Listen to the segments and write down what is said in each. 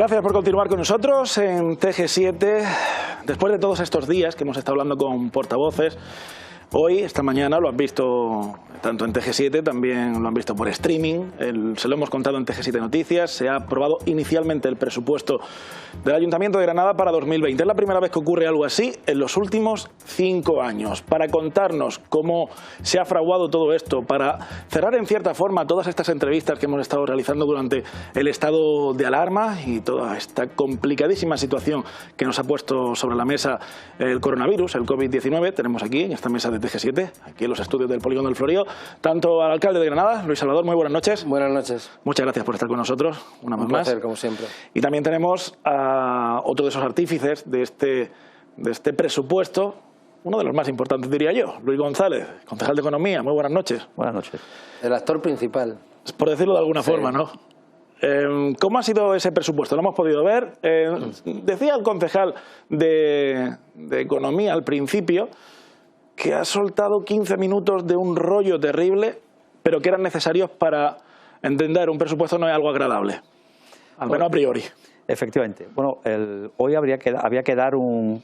Gracias por continuar con nosotros en TG7. Después de todos estos días que hemos estado hablando con portavoces, hoy, esta mañana, lo han visto tanto en TG7, también lo han visto por streaming, se lo hemos contado en TG7 Noticias. Se ha aprobado inicialmente el presupuesto del Ayuntamiento de Granada para 2020. Es la primera vez que ocurre algo así en los últimos 5 años. Para contarnos cómo se ha fraguado todo esto, para cerrar en cierta forma todas estas entrevistas que hemos estado realizando durante el estado de alarma y toda esta complicadísima situación que nos ha puesto sobre la mesa el coronavirus, el COVID-19, tenemos aquí en esta mesa de TG7, aquí en los estudios del Polígono del Florío, tanto al alcalde de Granada, Luis Salvador. Muy buenas noches. Buenas noches. Muchas gracias por estar con nosotros una vez más. Un placer, como siempre. Y también tenemos a otro de esos artífices de este presupuesto, uno de los más importantes, diría yo, Luis González, concejal de Economía. Muy buenas noches. Buenas noches. El actor principal. Por decirlo de alguna Sí. forma, ¿no? ¿Cómo ha sido ese presupuesto? Lo hemos podido ver. Decía el concejal de Economía al principio que ha soltado 15 minutos de un rollo terrible, pero que eran necesarios para entender un presupuesto no es algo agradable, al menos a priori. Efectivamente. Bueno, hoy había que dar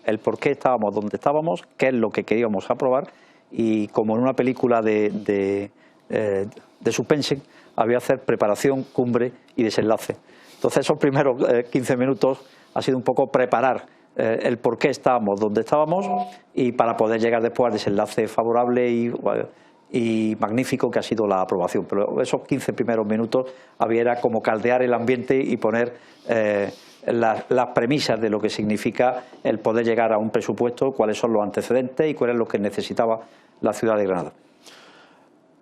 el por qué estábamos donde estábamos, qué es lo que queríamos aprobar, y como en una película de suspense, había que hacer preparación, cumbre y desenlace. Entonces esos primeros 15 minutos ha sido un poco preparar el por qué estábamos donde estábamos y para poder llegar después al desenlace favorable y magnífico que ha sido la aprobación. Pero esos 15 primeros minutos era como caldear el ambiente y poner las premisas de lo que significa el poder llegar a un presupuesto, cuáles son los antecedentes y cuál es lo que necesitaba la ciudad de Granada.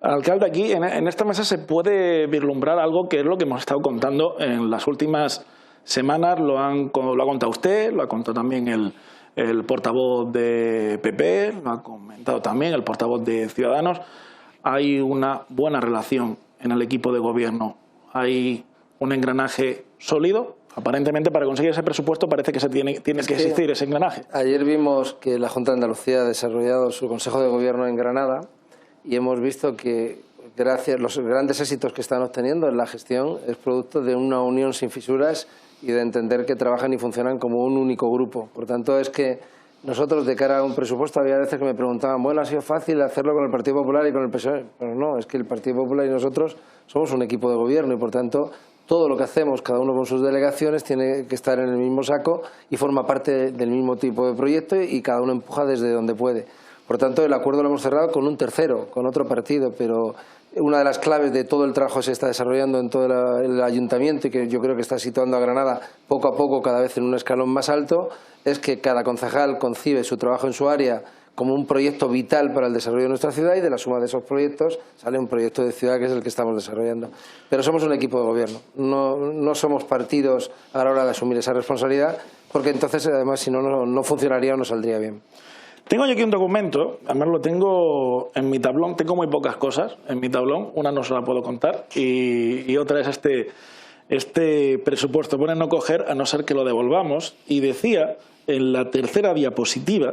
Alcalde, aquí en esta mesa se puede vislumbrar algo que es lo que hemos estado contando en las últimas semanas. Lo ha contado usted, lo ha contado también el portavoz de PP, lo ha comentado también el portavoz de Ciudadanos. Hay una buena relación en el equipo de gobierno, hay un engranaje sólido. Aparentemente, para conseguir ese presupuesto parece que tiene que existir ese engranaje. Ayer vimos que la Junta de Andalucía ha desarrollado su Consejo de Gobierno en Granada y hemos visto que gracias los grandes éxitos que están obteniendo en la gestión es producto de una unión sin fisuras y de entender que trabajan y funcionan como un único grupo. Por tanto, es que nosotros, de cara a un presupuesto, había veces que me preguntaban, bueno, ha sido fácil hacerlo con el Partido Popular y con el PSOE. Pero no, es que el Partido Popular y nosotros somos un equipo de gobierno y, por tanto, todo lo que hacemos, cada uno con sus delegaciones, tiene que estar en el mismo saco y forma parte del mismo tipo de proyecto y cada uno empuja desde donde puede. Por tanto, el acuerdo lo hemos cerrado con un tercero, con otro partido, pero una de las claves de todo el trabajo que se está desarrollando en todo el ayuntamiento y que yo creo que está situando a Granada poco a poco cada vez en un escalón más alto es que cada concejal concibe su trabajo en su área como un proyecto vital para el desarrollo de nuestra ciudad y de la suma de esos proyectos sale un proyecto de ciudad que es el que estamos desarrollando. Pero somos un equipo de gobierno, no somos partidos a la hora de asumir esa responsabilidad porque entonces además si no funcionaría o no saldría bien. Tengo yo aquí un documento, además lo tengo en mi tablón, tengo muy pocas cosas en mi tablón, una no se la puedo contar y otra es este presupuesto, pone no coger a no ser que lo devolvamos, y decía en la tercera diapositiva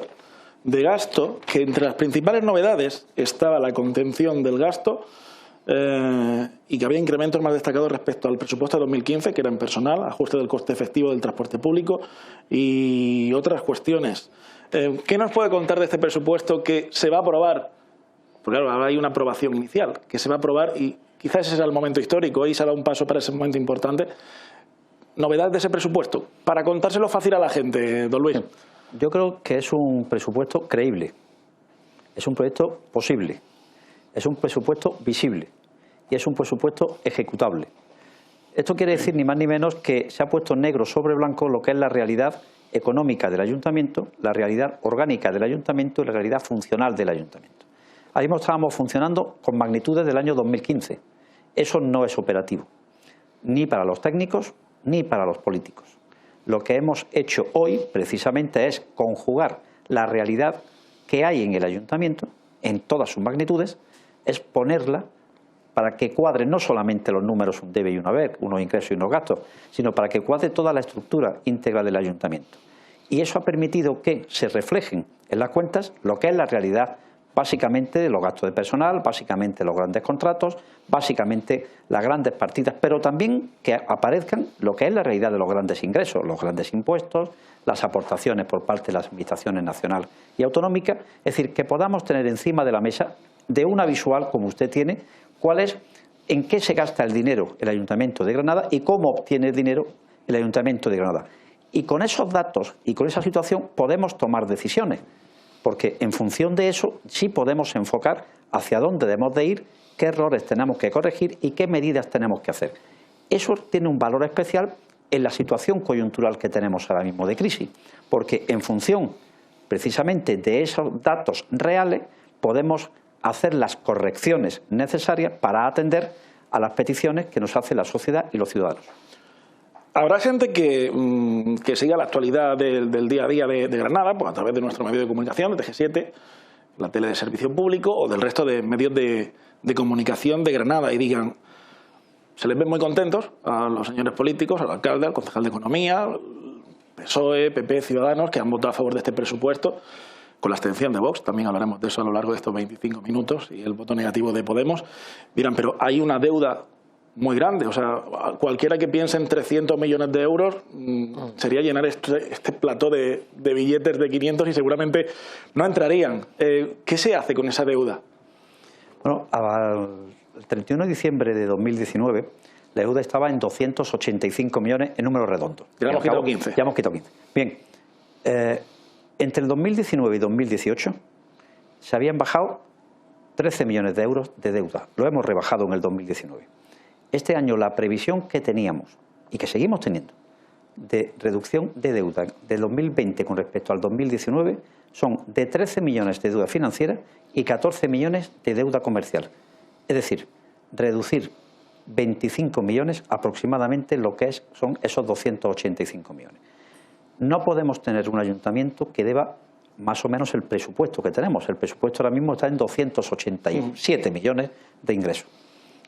de gasto que entre las principales novedades estaba la contención del gasto y que había incrementos más destacados respecto al presupuesto de 2015, que era en personal, ajuste del coste efectivo del transporte público y otras cuestiones. ¿Qué nos puede contar de este presupuesto que se va a aprobar? Porque claro, ahora hay una aprobación inicial, que se va a aprobar y quizás ese será el momento histórico, ahí se ha dado un paso para ese momento importante. Novedad de ese presupuesto, para contárselo fácil a la gente, don Luis. Yo creo que es un presupuesto creíble, es un proyecto posible, es un presupuesto visible y es un presupuesto ejecutable. Esto quiere decir ni más ni menos que se ha puesto negro sobre blanco lo que es la realidad económica del ayuntamiento, la realidad orgánica del ayuntamiento y la realidad funcional del ayuntamiento. Ahí estábamos funcionando con magnitudes del año 2015. Eso no es operativo, ni para los técnicos ni para los políticos. Lo que hemos hecho hoy precisamente es conjugar la realidad que hay en el ayuntamiento, en todas sus magnitudes, es ponerla para que cuadre no solamente los números un debe y un haber, unos ingresos y unos gastos, sino para que cuadre toda la estructura íntegra del ayuntamiento. Y eso ha permitido que se reflejen en las cuentas lo que es la realidad básicamente los gastos de personal, básicamente los grandes contratos, básicamente las grandes partidas, pero también que aparezcan lo que es la realidad de los grandes ingresos, los grandes impuestos, las aportaciones por parte de las administraciones nacional y autonómicas, es decir, que podamos tener encima de la mesa de una visual como usted tiene, cuál es, en qué se gasta el dinero el Ayuntamiento de Granada y cómo obtiene el dinero el Ayuntamiento de Granada. Y con esos datos y con esa situación podemos tomar decisiones, porque en función de eso sí podemos enfocar hacia dónde debemos de ir, qué errores tenemos que corregir y qué medidas tenemos que hacer. Eso tiene un valor especial en la situación coyuntural que tenemos ahora mismo de crisis, porque en función precisamente de esos datos reales podemos hacer las correcciones necesarias para atender a las peticiones que nos hace la sociedad y los ciudadanos. Habrá gente que siga la actualidad del día a día de Granada, pues a través de nuestro medio de comunicación, de TG7, la tele de servicio público o del resto de medios de comunicación de Granada, y digan, se les ve muy contentos a los señores políticos, al alcalde, al concejal de Economía, PSOE, PP, Ciudadanos, que han votado a favor de este presupuesto, con la abstención de Vox, también hablaremos de eso a lo largo de estos 25 minutos, y el voto negativo de Podemos. Dirán, pero hay una deuda muy grande, o sea, cualquiera que piense en 300 millones de euros sería llenar este plató de billetes de 500 y seguramente no entrarían. ¿Qué se hace con esa deuda? Bueno, el 31 de diciembre de 2019 la deuda estaba en 285 millones en números redondos. Ya hemos quitado 15. Ya hemos quitado 15. Bien, entre el 2019 y 2018 se habían bajado 13 millones de euros de deuda. Lo hemos rebajado en el 2019. Este año la previsión que teníamos y que seguimos teniendo de reducción de deuda de 2020 con respecto al 2019 son de 13 millones de deuda financiera y 14 millones de deuda comercial. Es decir, reducir 25 millones aproximadamente lo que son esos 285 millones. No podemos tener un ayuntamiento que deba más o menos el presupuesto que tenemos. El presupuesto ahora mismo está en 287 millones de ingresos.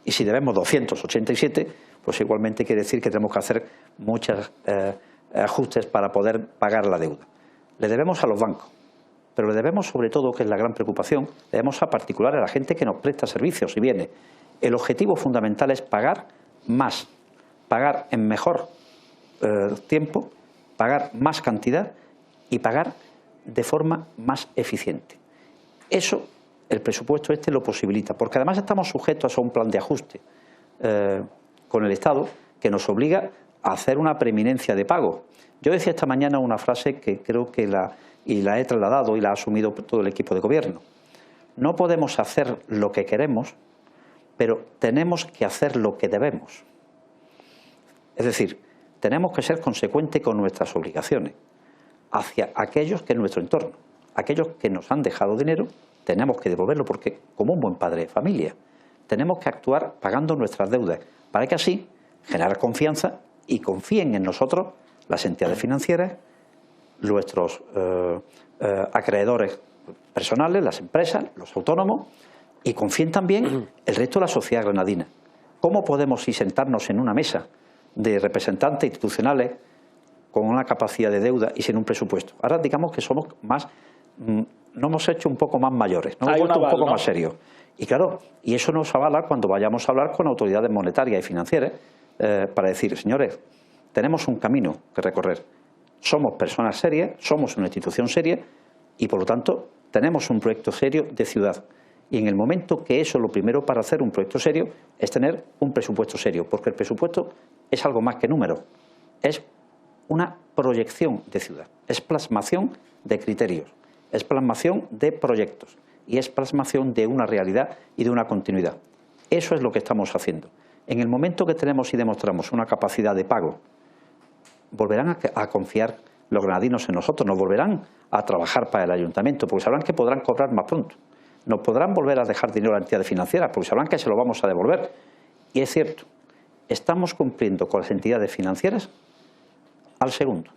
Y si debemos 287, pues igualmente quiere decir que tenemos que hacer muchos ajustes para poder pagar la deuda. Le debemos a los bancos, pero le debemos sobre todo, que es la gran preocupación, le debemos a particulares, a la gente que nos presta servicios y viene. El objetivo fundamental es pagar más, pagar en mejor tiempo, pagar más cantidad y pagar de forma más eficiente. Eso el presupuesto este lo posibilita, porque además estamos sujetos a un plan de ajuste con el Estado que nos obliga a hacer una preeminencia de pago. Yo decía esta mañana una frase que creo que la he trasladado y la ha asumido todo el equipo de gobierno. No podemos hacer lo que queremos, pero tenemos que hacer lo que debemos. Es decir, tenemos que ser consecuentes con nuestras obligaciones hacia aquellos que en nuestro entorno, aquellos que nos han dejado dinero, tenemos que devolverlo, porque como un buen padre de familia tenemos que actuar pagando nuestras deudas para que así generar confianza y confíen en nosotros las entidades financieras, nuestros acreedores personales, las empresas, los autónomos, y confíen también el resto de la sociedad granadina. ¿Cómo podemos sentarnos en una mesa de representantes institucionales con una capacidad de deuda y sin un presupuesto? Ahora digamos que somos más, nos hemos hecho un poco más mayores, nos hemos vuelto un poco más serios. Y claro, y eso nos avala cuando vayamos a hablar con autoridades monetarias y financieras para decir, señores, tenemos un camino que recorrer. Somos personas serias, somos una institución seria y por lo tanto tenemos un proyecto serio de ciudad. Y en el momento que eso, lo primero para hacer un proyecto serio es tener un presupuesto serio, porque el presupuesto es algo más que números, es una proyección de ciudad, es plasmación de criterios, es plasmación de proyectos y es plasmación de una realidad y de una continuidad. Eso es lo que estamos haciendo. En el momento que tenemos y demostramos una capacidad de pago, volverán a confiar los granadinos en nosotros, nos volverán a trabajar para el ayuntamiento, porque sabrán que podrán cobrar más pronto. Nos podrán volver a dejar dinero a entidades financieras, porque sabrán que se lo vamos a devolver. Y es cierto, estamos cumpliendo con las entidades financieras al segundo.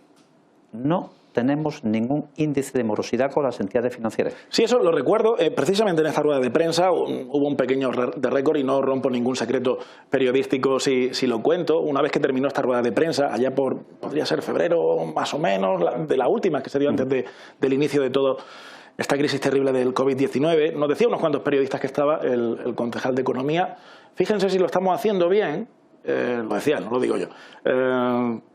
No tenemos ningún índice de morosidad con las entidades financieras. Sí, eso lo recuerdo. Precisamente en esta rueda de prensa hubo un pequeño de récord y no rompo ningún secreto periodístico si lo cuento. Una vez que terminó esta rueda de prensa, allá podría ser febrero más o menos, de la última que se dio antes del inicio de todo esta crisis terrible del COVID-19. Nos decía unos cuantos periodistas que estaba el concejal de Economía, fíjense si lo estamos haciendo bien, lo decía, no lo digo yo,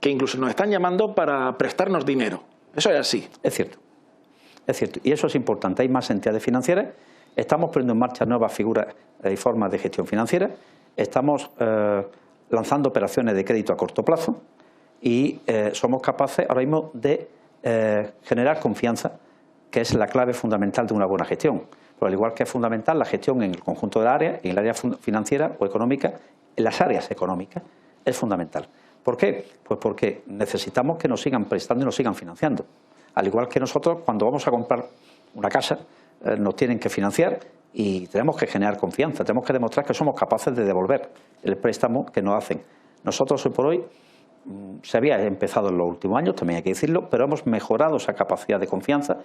que incluso nos están llamando para prestarnos dinero. Eso es así. Es cierto. Es cierto, y eso es importante. Hay más entidades financieras, estamos poniendo en marcha nuevas figuras y formas de gestión financiera, estamos lanzando operaciones de crédito a corto plazo y somos capaces ahora mismo de generar confianza, que es la clave fundamental de una buena gestión. Pero al igual que es fundamental la gestión en el conjunto de la área, en el área financiera o económica, en las áreas económicas, es fundamental. ¿Por qué? Pues porque necesitamos que nos sigan prestando y nos sigan financiando. Al igual que nosotros, cuando vamos a comprar una casa, nos tienen que financiar y tenemos que generar confianza, tenemos que demostrar que somos capaces de devolver el préstamo que nos hacen. Nosotros hoy por hoy, se había empezado en los últimos años, también hay que decirlo, pero hemos mejorado esa capacidad de confianza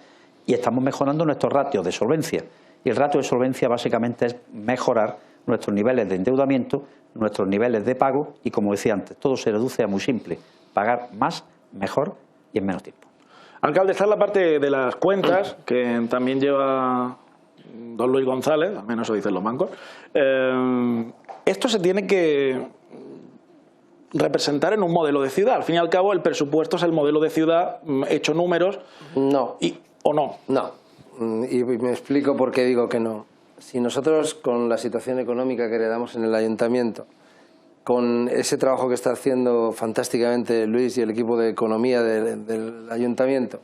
y estamos mejorando nuestros ratios de solvencia. Y el ratio de solvencia básicamente es mejorar nuestros niveles de endeudamiento, nuestros niveles de pago y, como decía antes, todo se reduce a muy simple: pagar más, mejor y en menos tiempo. Alcalde, está en la parte de las cuentas, que también lleva don Luis González, al menos eso dicen los bancos. Esto se tiene que representar en un modelo de ciudad. Al fin y al cabo, el presupuesto es el modelo de ciudad hecho números. No. ¿O no? No. Y me explico por qué digo que no. Si nosotros, con la situación económica que heredamos en el ayuntamiento, con ese trabajo que está haciendo fantásticamente Luis y el equipo de economía del ayuntamiento,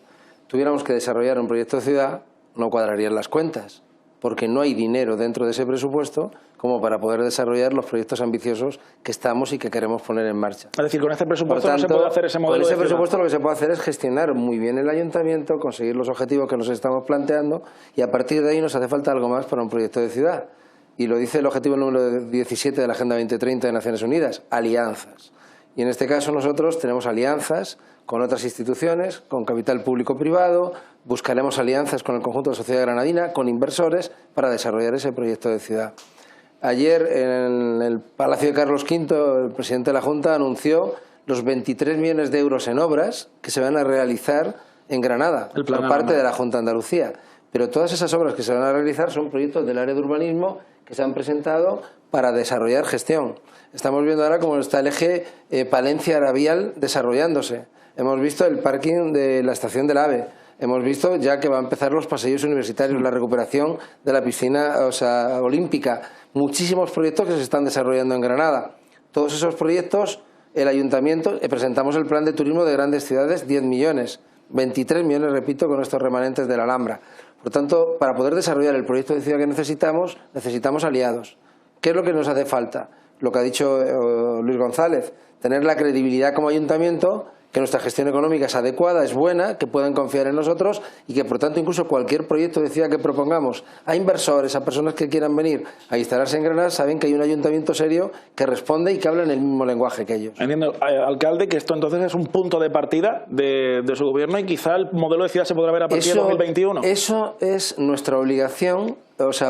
tuviéramos que desarrollar un proyecto de ciudad, no cuadrarían las cuentas, porque no hay dinero dentro de ese presupuesto como para poder desarrollar los proyectos ambiciosos que estamos y que queremos poner en marcha. Es decir, con este presupuesto no se puede hacer ese modelo de ciudad. Con ese presupuesto lo que se puede hacer es gestionar muy bien el ayuntamiento, conseguir los objetivos que nos estamos planteando, y a partir de ahí nos hace falta algo más para un proyecto de ciudad. Y lo dice el objetivo número 17 de la Agenda 2030 de Naciones Unidas: alianzas. Y en este caso nosotros tenemos alianzas con otras instituciones, con capital público-privado, buscaremos alianzas con el conjunto de la sociedad granadina, con inversores, para desarrollar ese proyecto de ciudad. Ayer en el Palacio de Carlos V, el presidente de la Junta anunció los 23 millones de euros en obras que se van a realizar en Granada por parte de la Junta de Andalucía. Pero todas esas obras que se van a realizar son proyectos del área de urbanismo que se han presentado para desarrollar gestión. Estamos viendo ahora cómo está el eje Palencia-Arabial desarrollándose. Hemos visto el parking de la estación del AVE. Hemos visto ya que van a empezar los paseos universitarios, la recuperación de la piscina olímpica. Muchísimos proyectos que se están desarrollando en Granada. Todos esos proyectos, el ayuntamiento, presentamos el plan de turismo de grandes ciudades, 10 millones. 23 millones, repito, con estos remanentes de la Alhambra. Por tanto, para poder desarrollar el proyecto de ciudad que necesitamos aliados. ¿Qué es lo que nos hace falta? Lo que ha dicho Luis González: tener la credibilidad como ayuntamiento, que nuestra gestión económica es adecuada, es buena, que puedan confiar en nosotros y que, por tanto, incluso cualquier proyecto de ciudad que propongamos a inversores, a personas que quieran venir a instalarse en Granada, saben que hay un ayuntamiento serio que responde y que habla en el mismo lenguaje que ellos. Entiendo, alcalde, que esto entonces es un punto de partida de su gobierno y quizá el modelo de ciudad se podrá ver a partir de 2021. Eso es nuestra obligación,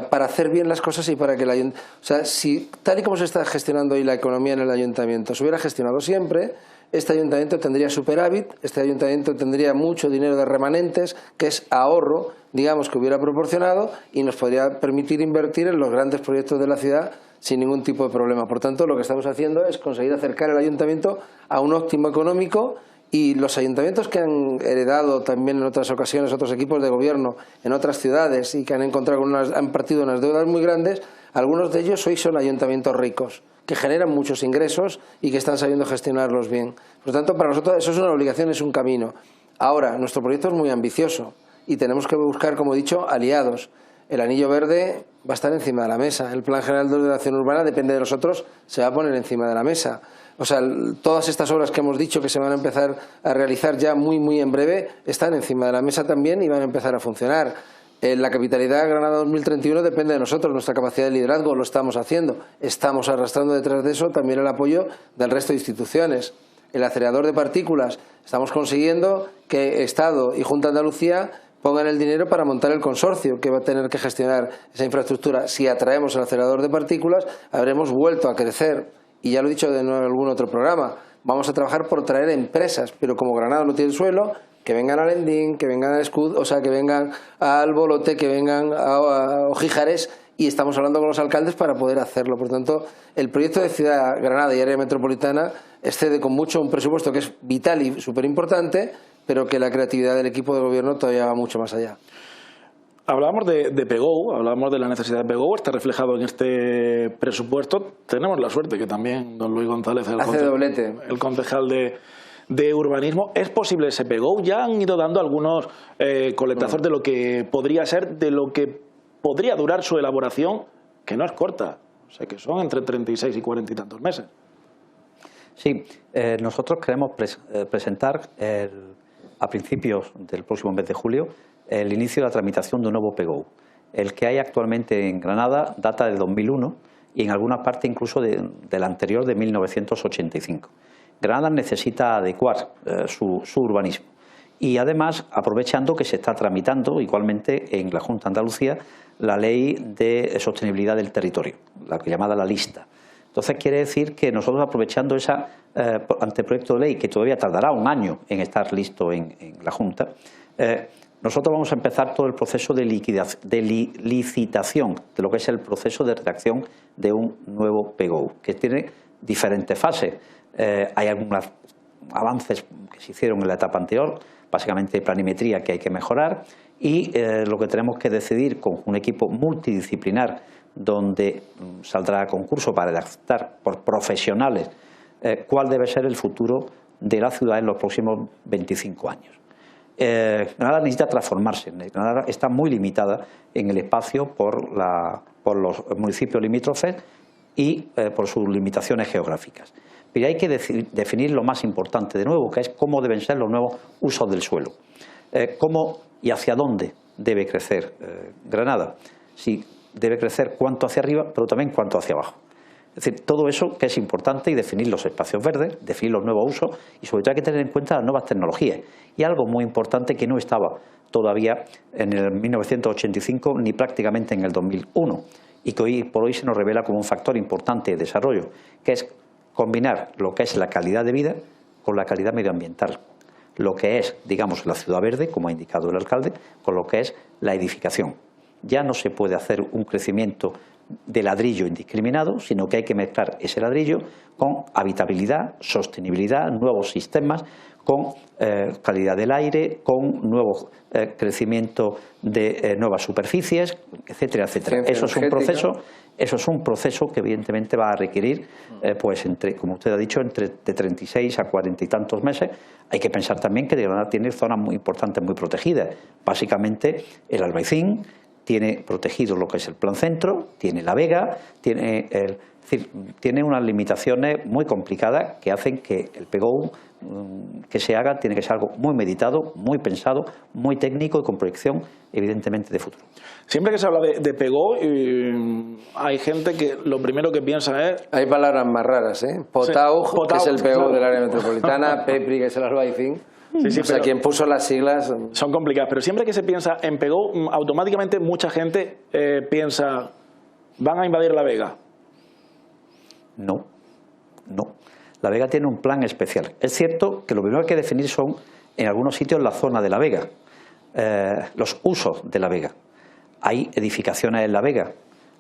para hacer bien las cosas y para que el ayuntamiento... si tal y como se está gestionando hoy la economía en el ayuntamiento se hubiera gestionado siempre, este ayuntamiento tendría superávit, este ayuntamiento tendría mucho dinero de remanentes, que es ahorro, digamos, que hubiera proporcionado, y nos podría permitir invertir en los grandes proyectos de la ciudad sin ningún tipo de problema. Por tanto, lo que estamos haciendo es conseguir acercar el ayuntamiento a un óptimo económico, y los ayuntamientos que han heredado también en otras ocasiones otros equipos de gobierno en otras ciudades y que han encontrado han partido unas deudas muy grandes, algunos de ellos hoy son ayuntamientos ricos, que generan muchos ingresos y que están sabiendo gestionarlos bien. Por lo tanto, para nosotros eso es una obligación, es un camino. Ahora, nuestro proyecto es muy ambicioso y tenemos que buscar, como he dicho, aliados. El anillo verde va a estar encima de la mesa. El Plan General de Ordenación Urbana, depende de nosotros, se va a poner encima de la mesa. Todas estas obras que hemos dicho que se van a empezar a realizar ya muy en breve están encima de la mesa también y van a empezar a funcionar. La capitalidad Granada 2031 depende de nosotros, nuestra capacidad de liderazgo, lo estamos haciendo. Estamos arrastrando detrás de eso también el apoyo del resto de instituciones. El acelerador de partículas, estamos consiguiendo que Estado y Junta de Andalucía pongan el dinero para montar el consorcio que va a tener que gestionar esa infraestructura. Si atraemos el acelerador de partículas, habremos vuelto a crecer. Y ya lo he dicho en algún otro programa, vamos a trabajar por traer empresas, pero como Granada no tiene suelo, que vengan a Lendín, que vengan a Escud, o sea, que vengan al Bolote, que vengan a Ojíjares, y estamos hablando con los alcaldes para poder hacerlo. Por tanto, el proyecto de Ciudad Granada y área metropolitana excede con mucho un presupuesto que es vital y súper importante, pero que la creatividad del equipo de gobierno todavía va mucho más allá. Hablábamos de PGO, hablábamos de la necesidad de PGO, está reflejado en este presupuesto. Tenemos la suerte que también don Luis González, el concejal de urbanismo, ¿es posible ese PGO? Ya han ido dando algunos coletazos de lo que podría ser, de lo que podría durar su elaboración, que no es corta, o sea que son entre 36 y 40 y tantos meses. Sí, nosotros queremos presentar a principios del próximo mes de julio el inicio de la tramitación de un nuevo PGO. El que hay actualmente en Granada data del 2001 y en alguna parte incluso del anterior, de 1985. Granada necesita adecuar su urbanismo y además aprovechando que se está tramitando igualmente en la Junta de Andalucía la Ley de Sostenibilidad del Territorio, la llamada la lista. Entonces quiere decir que nosotros, aprovechando ese anteproyecto de ley, que todavía tardará un año en estar listo en la Junta, nosotros vamos a empezar todo el proceso de licitación de lo que es el proceso de redacción de un nuevo PGO, que tiene diferentes fases. Hay algunos avances que se hicieron en la etapa anterior, básicamente planimetría, que hay que mejorar, y lo que tenemos que decidir con un equipo multidisciplinar donde saldrá a concurso para redactar por profesionales cuál debe ser el futuro de la ciudad en los próximos 25 años. Granada necesita transformarse. Granada está muy limitada en el espacio por los municipios limítrofes y por sus limitaciones geográficas. Pero hay que definir lo más importante de nuevo, que es cómo deben ser los nuevos usos del suelo. Cómo y hacia dónde debe crecer Granada. Si debe crecer cuánto hacia arriba, pero también cuánto hacia abajo. Es decir, todo eso que es importante, y definir los espacios verdes, definir los nuevos usos, y sobre todo hay que tener en cuenta las nuevas tecnologías. Y algo muy importante que no estaba todavía en el 1985 ni prácticamente en el 2001 y que hoy por hoy se nos revela como un factor importante de desarrollo, que es combinar lo que es la calidad de vida con la calidad medioambiental. Lo que es, digamos, la ciudad verde, como ha indicado el alcalde, con lo que es la edificación. Ya no se puede hacer un crecimiento de ladrillo indiscriminado, sino que hay que mezclar ese ladrillo con habitabilidad, sostenibilidad, nuevos sistemas, con calidad del aire, con nuevo crecimiento de nuevas superficies, etcétera, etcétera. Eso es un proceso que evidentemente va a requerir, pues como usted ha dicho, de 36 a 40 y tantos meses. Hay que pensar también que Granada tiene zonas muy importantes, muy protegidas. Básicamente el Albaicín tiene protegido lo que es el Plan Centro, tiene la Vega, tiene unas limitaciones muy complicadas que hacen que el PGO que se haga tiene que ser algo muy meditado, muy pensado, muy técnico y con proyección evidentemente de futuro. Siempre que se habla de PGO, hay gente que lo primero que piensa es... Hay palabras más raras, ¿eh? Potauj, que es el PGO claro, del área metropolitana, PEPRI, que es el Albaicín. Sí, o sea, quien puso las siglas... Son complicadas, pero siempre que se piensa en PGO, automáticamente mucha gente piensa, ¿van a invadir la Vega? No. La Vega tiene un plan especial. Es cierto que lo primero que hay que definir son, en algunos sitios, la zona de la Vega, los usos de la Vega. Hay edificaciones en la Vega,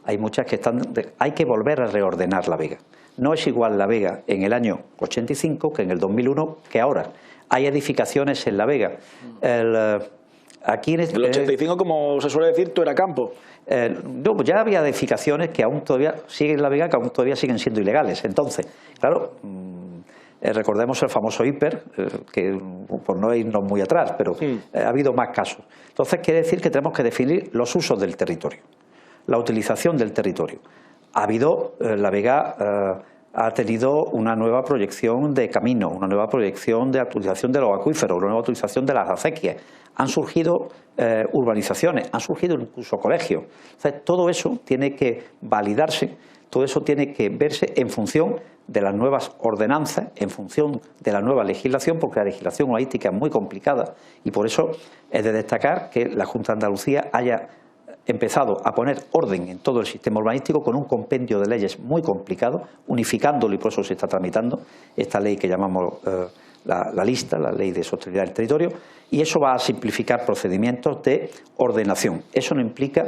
hay muchas que están... Hay que volver a reordenar la Vega. No es igual la Vega en el año 85 que en el 2001 que ahora. Hay edificaciones en la Vega. Aquí en el 85, como se suele decir, tú era campo. No, pues ya había edificaciones que aún todavía siguen en la Vega, que aún todavía siguen siendo ilegales. Entonces, claro, recordemos el famoso hiper, que por no irnos muy atrás, pero ha habido más casos. Entonces quiere decir que tenemos que definir los usos del territorio, la utilización del territorio. Ha habido, la Vega ha tenido una nueva proyección de camino, una nueva proyección de actualización de los acuíferos, una nueva utilización de las acequias. Han surgido urbanizaciones, han surgido incluso colegios. Entonces, todo eso tiene que validarse, todo eso tiene que verse en función de las nuevas ordenanzas, en función de la nueva legislación, porque la legislación urbanística es muy complicada y por eso es de destacar que la Junta de Andalucía haya empezado a poner orden en todo el sistema urbanístico con un compendio de leyes muy complicado, unificándolo, y por eso se está tramitando esta ley que llamamos la lista, la ley de sostenibilidad del territorio, y eso va a simplificar procedimientos de ordenación. Eso no implica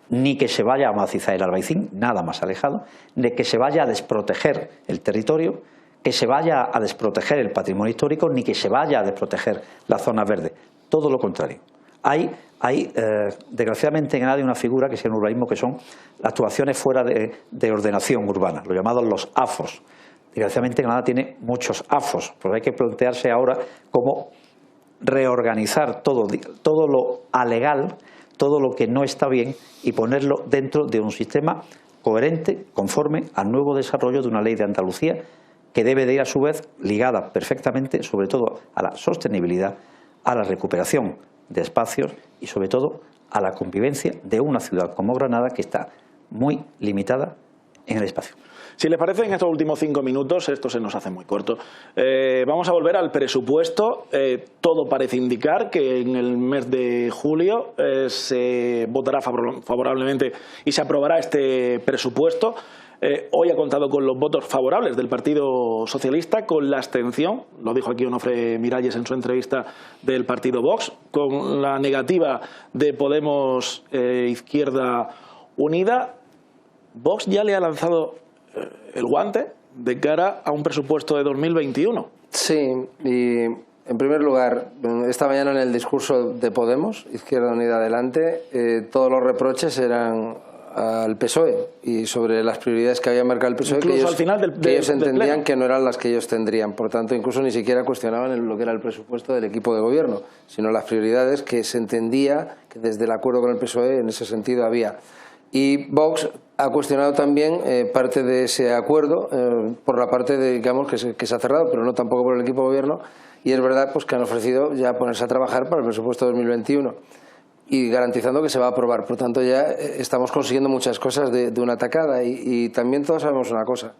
ni que se vaya a macizar el Albaicín, nada más alejado, ni que se vaya a desproteger el territorio, que se vaya a desproteger el patrimonio histórico, ni que se vaya a desproteger las zonas verdes. Todo lo contrario. Hay desgraciadamente en Granada hay una figura que es el urbanismo, que son las actuaciones fuera de ordenación urbana, lo llamados los AFOS. Desgraciadamente Granada tiene muchos AFOS, pero hay que plantearse ahora cómo reorganizar todo lo alegal, todo lo que no está bien, y ponerlo dentro de un sistema coherente, conforme al nuevo desarrollo de una ley de Andalucía, que debe de ir a su vez ligada perfectamente, sobre todo a la sostenibilidad, a la recuperación de espacios y sobre todo a la convivencia de una ciudad como Granada, que está muy limitada en el espacio. Si les parece, en estos últimos 5 minutos, esto se nos hace muy corto, vamos a volver al presupuesto. Todo parece indicar que en el mes de julio se votará favorablemente y se aprobará este presupuesto. Hoy ha contado con los votos favorables del Partido Socialista, con la abstención, lo dijo aquí Onofre Miralles en su entrevista, del Partido Vox, con la negativa de Podemos, Izquierda Unida. Vox ya le ha lanzado el guante de cara a un presupuesto de 2021. Sí, y en primer lugar, esta mañana en el discurso de Podemos, Izquierda Unida Adelante, todos los reproches eran al PSOE y sobre las prioridades que había marcado el PSOE, incluso que ellos, al final que ellos entendían que no eran las que ellos tendrían. Por tanto, incluso ni siquiera cuestionaban lo que era el presupuesto del equipo de gobierno, sino las prioridades que se entendía que desde el acuerdo con el PSOE en ese sentido había. Y Vox ha cuestionado también parte de ese acuerdo por la parte de, digamos, que se ha cerrado, pero no tampoco por el equipo de gobierno, y es verdad pues que han ofrecido ya ponerse a trabajar para el presupuesto 2021 y garantizando que se va a aprobar. Por tanto, ya estamos consiguiendo muchas cosas de una tacada, y también todos sabemos una cosa.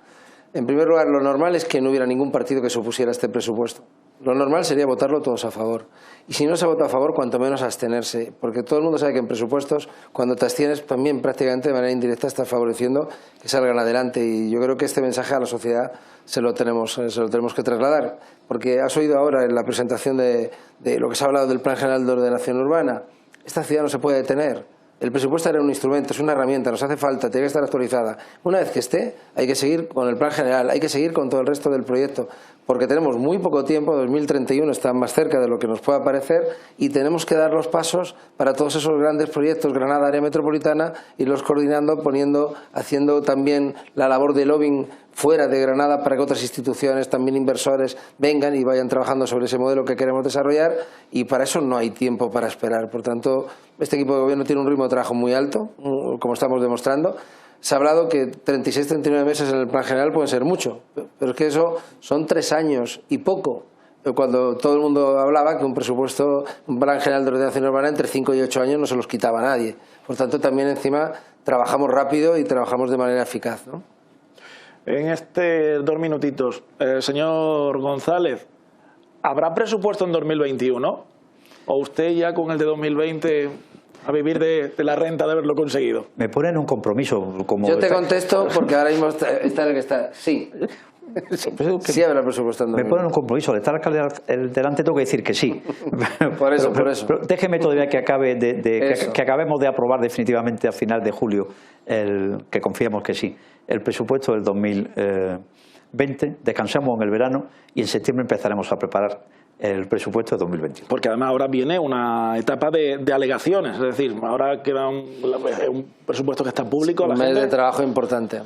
En primer lugar, lo normal es que no hubiera ningún partido que se opusiera a este presupuesto. Lo normal sería votarlo todos a favor. Y si no se vota a favor, cuanto menos abstenerse. Porque todo el mundo sabe que en presupuestos, cuando te abstienes, también prácticamente de manera indirecta estás favoreciendo que salgan adelante. Y yo creo que este mensaje a la sociedad se lo tenemos que trasladar. Porque has oído ahora en la presentación de lo que se ha hablado del Plan General de Ordenación Urbana. Esta ciudad no se puede detener. El presupuesto era un instrumento, es una herramienta, nos hace falta, tiene que estar actualizada. Una vez que esté, hay que seguir con el plan general, hay que seguir con todo el resto del proyecto, porque tenemos muy poco tiempo, 2031 está más cerca de lo que nos pueda parecer, y tenemos que dar los pasos para todos esos grandes proyectos, Granada, área metropolitana, irlos coordinando, haciendo también la labor de lobbying fuera de Granada para que otras instituciones, también inversores, vengan y vayan trabajando sobre ese modelo que queremos desarrollar, y para eso no hay tiempo para esperar. Por tanto, este equipo de gobierno tiene un ritmo de trabajo muy alto, como estamos demostrando. Se ha hablado que 36, 39 meses en el plan general pueden ser mucho, pero es que eso son 3 años y poco. Cuando todo el mundo hablaba que un presupuesto, un plan general de ordenación urbana entre 5 y 8 años no se los quitaba a nadie. Por tanto, también encima trabajamos rápido y trabajamos de manera eficaz, ¿no? En este 2 minutitos, señor González, ¿habrá presupuesto en 2021? ¿O usted ya con el de 2020 a vivir de la renta de haberlo conseguido? Me ponen un compromiso. Como yo te contesto porque ahora mismo está en el que está. Sí. Sí habrá presupuesto en 2020. Me ponen un compromiso. De estar delante tengo que decir que sí. Por eso. Pero déjeme todavía que acabemos de aprobar definitivamente a final de julio, que confiamos que sí, el presupuesto del 2020, descansamos en el verano y en septiembre empezaremos a preparar el presupuesto de 2021. Porque además ahora viene una etapa de alegaciones, es decir, ahora queda un presupuesto que está público. Un mes de trabajo importante.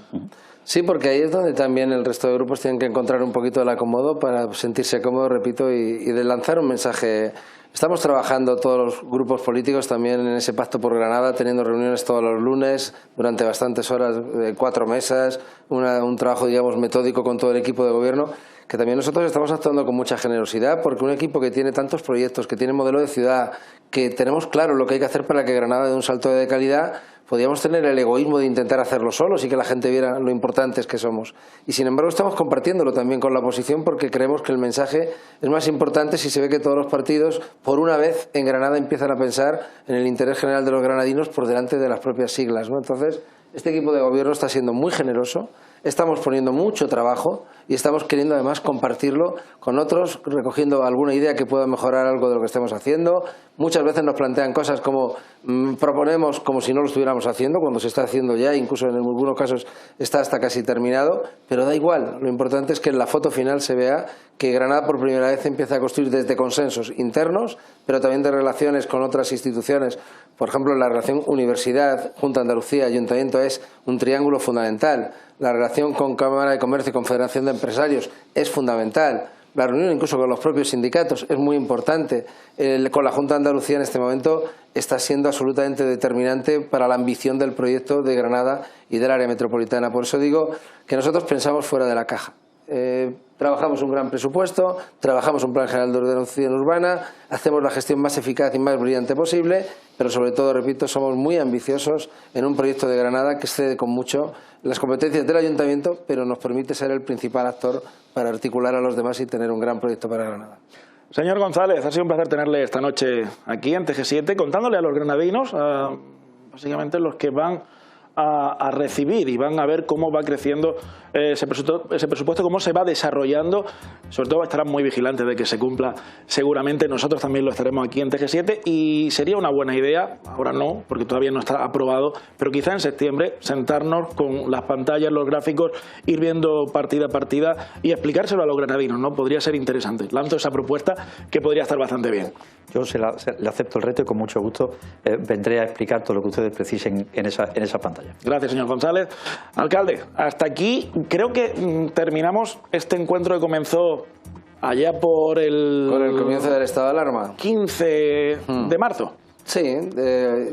Sí, porque ahí es donde también el resto de grupos tienen que encontrar un poquito el acomodo para sentirse cómodos, repito, y de lanzar un mensaje. Estamos trabajando todos los grupos políticos también en ese pacto por Granada, teniendo reuniones todos los lunes durante bastantes horas, 4 mesas, un trabajo, digamos, metódico con todo el equipo de gobierno, que también nosotros estamos actuando con mucha generosidad, porque un equipo que tiene tantos proyectos, que tiene modelo de ciudad, que tenemos claro lo que hay que hacer para que Granada dé un salto de calidad, podríamos tener el egoísmo de intentar hacerlo solos y que la gente viera lo importantes que somos. Y sin embargo estamos compartiéndolo también con la oposición, porque creemos que el mensaje es más importante si se ve que todos los partidos, por una vez, en Granada empiezan a pensar en el interés general de los granadinos por delante de las propias siglas, ¿no? Entonces, este equipo de gobierno está siendo muy generoso, estamos poniendo mucho trabajo y estamos queriendo además compartirlo con otros, recogiendo alguna idea que pueda mejorar algo de lo que estemos haciendo. Muchas veces nos plantean cosas como proponemos como si no lo estuviéramos haciendo, cuando se está haciendo ya, incluso en algunos casos está hasta casi terminado, pero da igual. Lo importante es que en la foto final se vea que Granada por primera vez empieza a construir desde consensos internos, pero también de relaciones con otras instituciones. Por ejemplo, la relación Universidad, Junta de Andalucía, Ayuntamiento es un triángulo fundamental. La relación con Cámara de Comercio y Confederación de Empresarios es fundamental. La reunión incluso con los propios sindicatos es muy importante. Con la Junta de Andalucía en este momento está siendo absolutamente determinante para la ambición del proyecto de Granada y del área metropolitana. Por eso digo que nosotros pensamos fuera de la caja. Trabajamos un gran presupuesto, trabajamos un plan general de ordenación urbana, hacemos la gestión más eficaz y más brillante posible, pero sobre todo, repito, somos muy ambiciosos en un proyecto de Granada que excede con mucho las competencias del Ayuntamiento, pero nos permite ser el principal actor para articular a los demás y tener un gran proyecto para Granada. Señor González, ha sido un placer tenerle esta noche aquí en TG7, contándole a los granadinos, básicamente los que van a recibir y van a ver cómo va creciendo ese presupuesto, cómo se va desarrollando. Sobre todo estarán muy vigilantes de que se cumpla. Seguramente nosotros también lo estaremos aquí en TG7 y sería una buena idea, ahora no, porque todavía no está aprobado, pero quizá en septiembre sentarnos con las pantallas, los gráficos, ir viendo partida a partida y explicárselo a los granadinos, ¿no? Podría ser interesante. Lanzo esa propuesta que podría estar bastante bien. Yo le acepto el reto y con mucho gusto vendré a explicar todo lo que ustedes precisen en esa pantalla. Gracias, señor González. Alcalde, hasta aquí creo que terminamos este encuentro que comenzó allá por el... Con el comienzo del estado de alarma. 15 de marzo. Sí,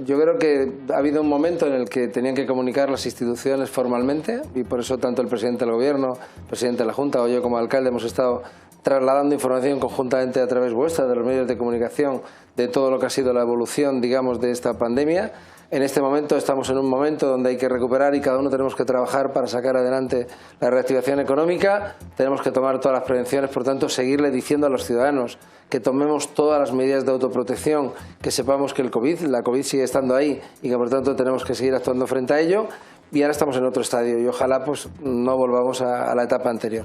yo creo que ha habido un momento en el que tenían que comunicar las instituciones formalmente y por eso tanto el presidente del Gobierno, el presidente de la Junta o yo como alcalde hemos estado trasladando información conjuntamente a través vuestra, de los medios de comunicación, de todo lo que ha sido la evolución, digamos, de esta pandemia. En este momento estamos en un momento donde hay que recuperar y cada uno tenemos que trabajar para sacar adelante la reactivación económica. Tenemos que tomar todas las prevenciones, por tanto, seguirle diciendo a los ciudadanos que tomemos todas las medidas de autoprotección, que sepamos que la COVID sigue estando ahí y que, por tanto, tenemos que seguir actuando frente a ello. Y ahora estamos en otro estadio y ojalá pues no volvamos a la etapa anterior.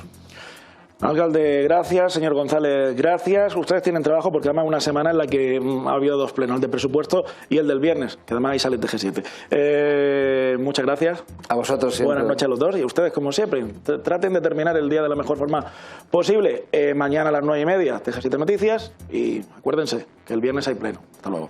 Alcalde, gracias. Señor González, gracias. Ustedes tienen trabajo porque además una semana en la que ha habido dos plenos, el de presupuesto y el del viernes, que además ahí sale TG7. Muchas gracias. A vosotros siempre. Buenas noches a los dos y a ustedes, como siempre. Traten de terminar el día de la mejor forma posible. Mañana a las 9:30, TG7 Noticias y acuérdense que el viernes hay pleno. Hasta luego.